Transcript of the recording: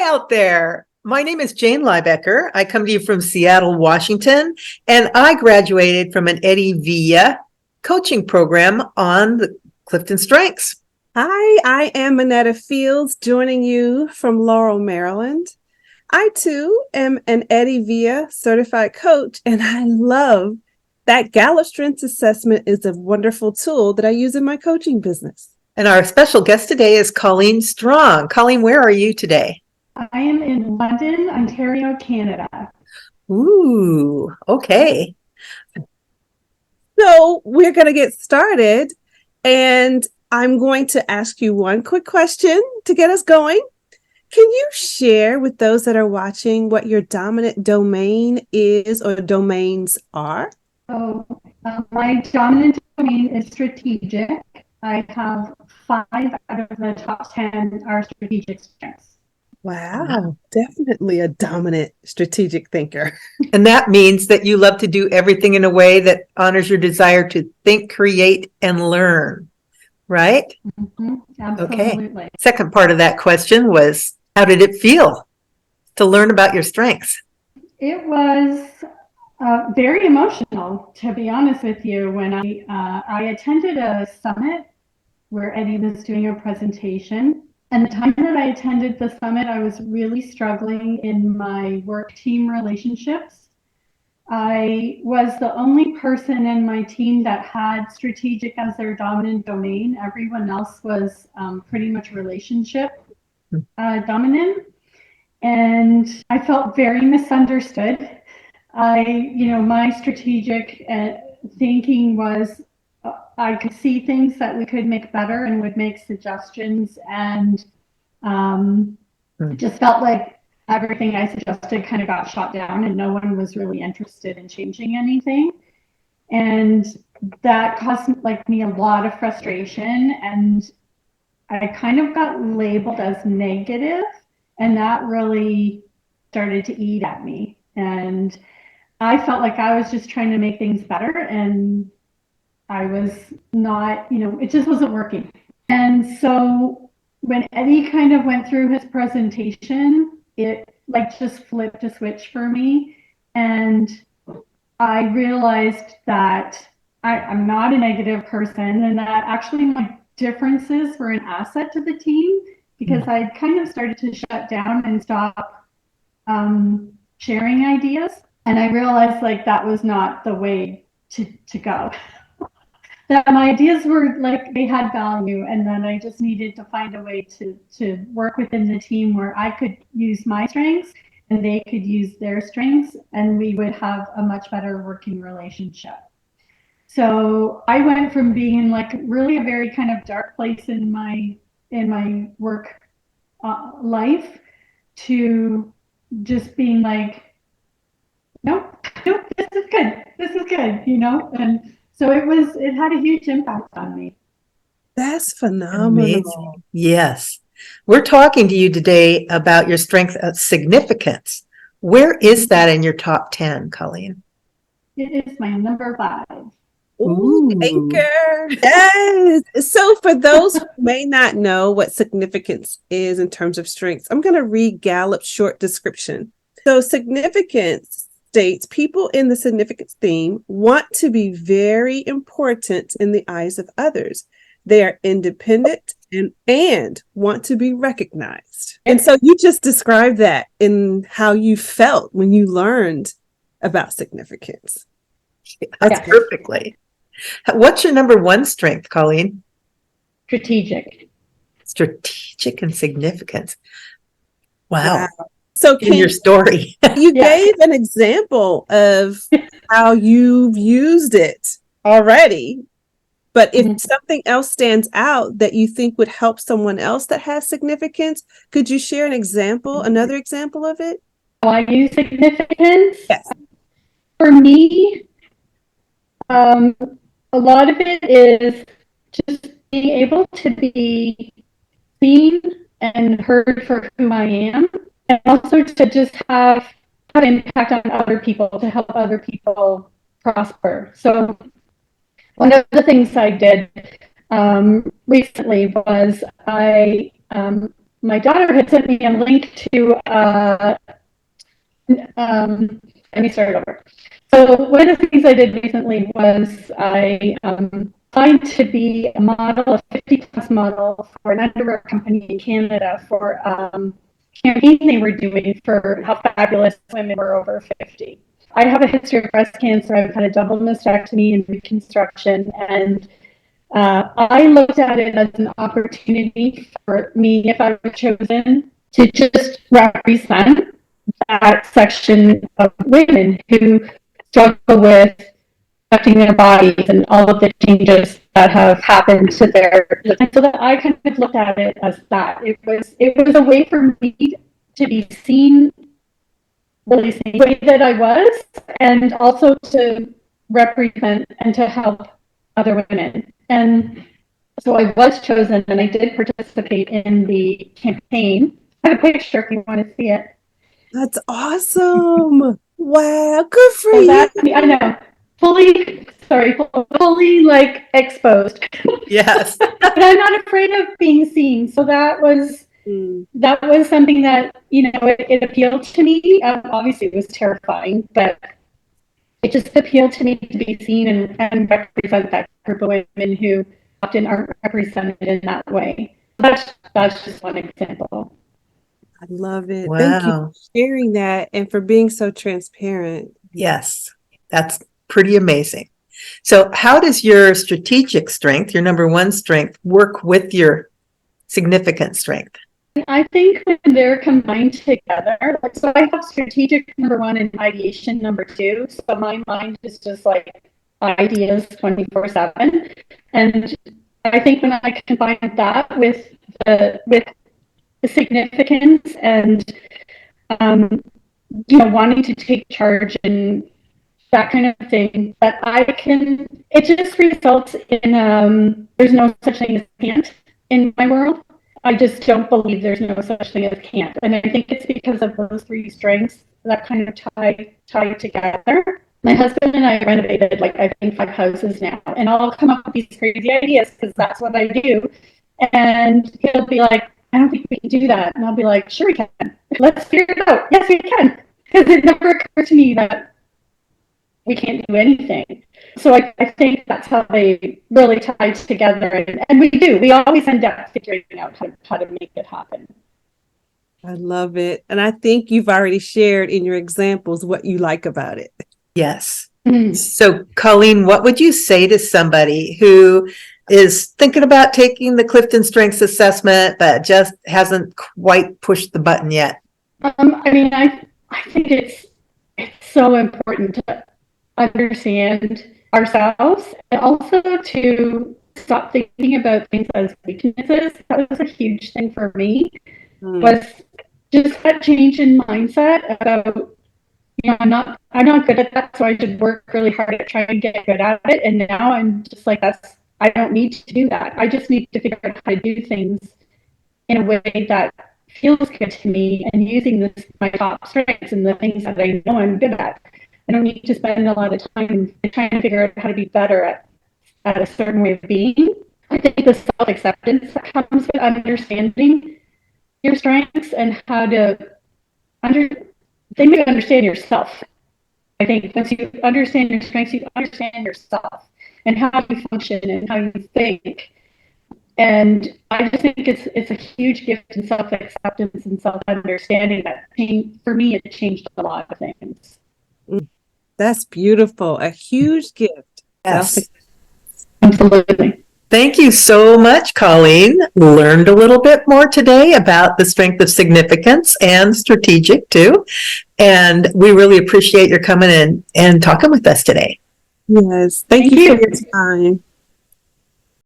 out there. My name is Jane Liebecker. I come to you from Seattle, Washington, and I graduated from an Eddie Villa coaching program on the Clifton Strengths. Hi, I am Minetta Fields, joining you from Laurel, Maryland. I too am an Eddie Villa certified coach, and I love that Gallup Strengths Assessment is a wonderful tool that I use in my coaching business. And our special guest today is Colleen Strong. Colleen, where are you today? I am in London, Ontario, Canada. Ooh, okay. So we're going to get started, and I'm going to ask you one quick question to get us going. Can you share with those that are watching what your dominant domain is or domains are? My dominant domain is strategic. I have 5 out of the top 10 are strategic strengths. Wow, definitely a dominant strategic thinker. And that means that you love to do everything in a way that honors your desire to think, create, and learn, right? Mm-hmm, absolutely. Okay. Second part of that question was, how did it feel to learn about your strengths? It was very emotional, to be honest with you. When I attended a summit where Eddie was doing a presentation, and the time that I attended the summit, I was really struggling in my work team relationships. I was the only person in my team that had strategic as their dominant domain. Everyone else was pretty much relationship dominant. And I felt very misunderstood. My strategic thinking was I could see things that we could make better and would make suggestions, and it just felt like everything I suggested kind of got shot down and no one was really interested in changing anything. And that caused me a lot of frustration, and I kind of got labeled as negative, and that really started to eat at me. And I felt like I was just trying to make things better, and I was not, it just wasn't working. And so when Eddie kind of went through his presentation, it just flipped a switch for me. And I realized that I'm not a negative person, and that actually my differences were an asset to the team, because I kind of started to shut down and stop sharing ideas. And I realized that was not the way to go. That my ideas were they had value, and then I just needed to find a way to work within the team where I could use my strengths and they could use their strengths, and we would have a much better working relationship. So I went from being in really a very kind of dark place in my work life to just being nope, this is good, and so it had a huge impact on me. That's phenomenal. Amazing. Yes. We're talking to you today about your strength of significance. Where is that in your top 10, Colleen? It is my number 5. Ooh, anchor. Yes. So for those who may not know what significance is in terms of strengths, I'm going to read Gallup's short description. So significance states people in the significance theme want to be very important in the eyes of others. They are independent and want to be recognized. And so you just described that in how you felt when you learned about significance. That's perfectly. What's your number 1 strength, Colleen? Strategic and significance. Wow. So in your story, you gave an example of how you've used it already. But if something else stands out that you think would help someone else that has significance, could you share another example of it? I use significance? Yes. For me, a lot of it is just being able to be seen and heard for who I am, and also to just have impact on other people, to help other people prosper. So one of the things I did recently was I my daughter had sent me a link to, let me start over. So one of the things I did recently was I applied to be a model, a 50+ model for an underwear company in Canada for a campaign they were doing for how fabulous women were over 50. I have a history of breast cancer. I've had a double mastectomy and reconstruction, and I looked at it as an opportunity for me, if I were chosen, to just represent that section of women who struggle with affecting their bodies and all of the changes that have happened to their, and so that I kind of looked at it as that. It was a way for me to be seen really the way that I was, and also to represent and to help other women. And so I was chosen, and I did participate in the campaign. I have a picture if you want to see it. That's awesome. Wow, good for So you. that, I know, fully like exposed. Yes. But I'm not afraid of being seen. So that was something that, you know, it appealed to me. Obviously, it was terrifying, but it just appealed to me to be seen and represent that group of women who often aren't represented in that way. That's just one example. I love it. Thank you Wow. for sharing that and for being so transparent. Yes. That's pretty amazing. So how does your strategic strength, your number one strength, work with your significant strength? I think when they're combined together, like, so I have strategic number one and ideation number two. So my mind is just like ideas 24/7. And I think when I combine that with the significance and you know, wanting to take charge and that kind of thing, that it just results in there's no such thing as can't in my world. I just don't believe there's no such thing as can't. And I think it's because of those three strengths that kind of tie together. My husband and I renovated like I think 5 houses now, and I'll come up with these crazy ideas because that's what I do. And he'll be like, I don't think we can do that. And I'll be like, sure we can. Let's figure it out. Yes, we can. Because it never occurred to me that we can't do anything. So I think that's how they really tie together. And we do. We always end up figuring out how to make it happen. I love it. And I think you've already shared in your examples what you like about it. Yes. So, Colleen, what would you say to somebody who is thinking about taking the Clifton Strengths Assessment, but just hasn't quite pushed the button yet? I mean, I think it's so important to understand ourselves and also to stop thinking about things as weaknesses. That was a huge thing for me, was just that change in mindset about, you know, I'm not good at that, so I should work really hard at trying to get good at it. And now I'm just like, I don't need to do that. I just need to figure out how to do things in a way that feels good to me, and using my top strengths and the things that I know I'm good at. I don't need to spend a lot of time trying to figure out how to be better at a certain way of being. I think the self-acceptance that comes with understanding your strengths and how to understand yourself. I think once you understand your strengths, you understand yourself and how you function and how you think. And I just think it's a huge gift in self-acceptance and self-understanding that for me, it changed a lot of things. That's beautiful. A huge gift. Yes. Absolutely. Thank you so much, Colleen. Learned a little bit more today about the strength of significance and strategic too. And we really appreciate your coming in and talking with us today. Yes. Thank you for your time.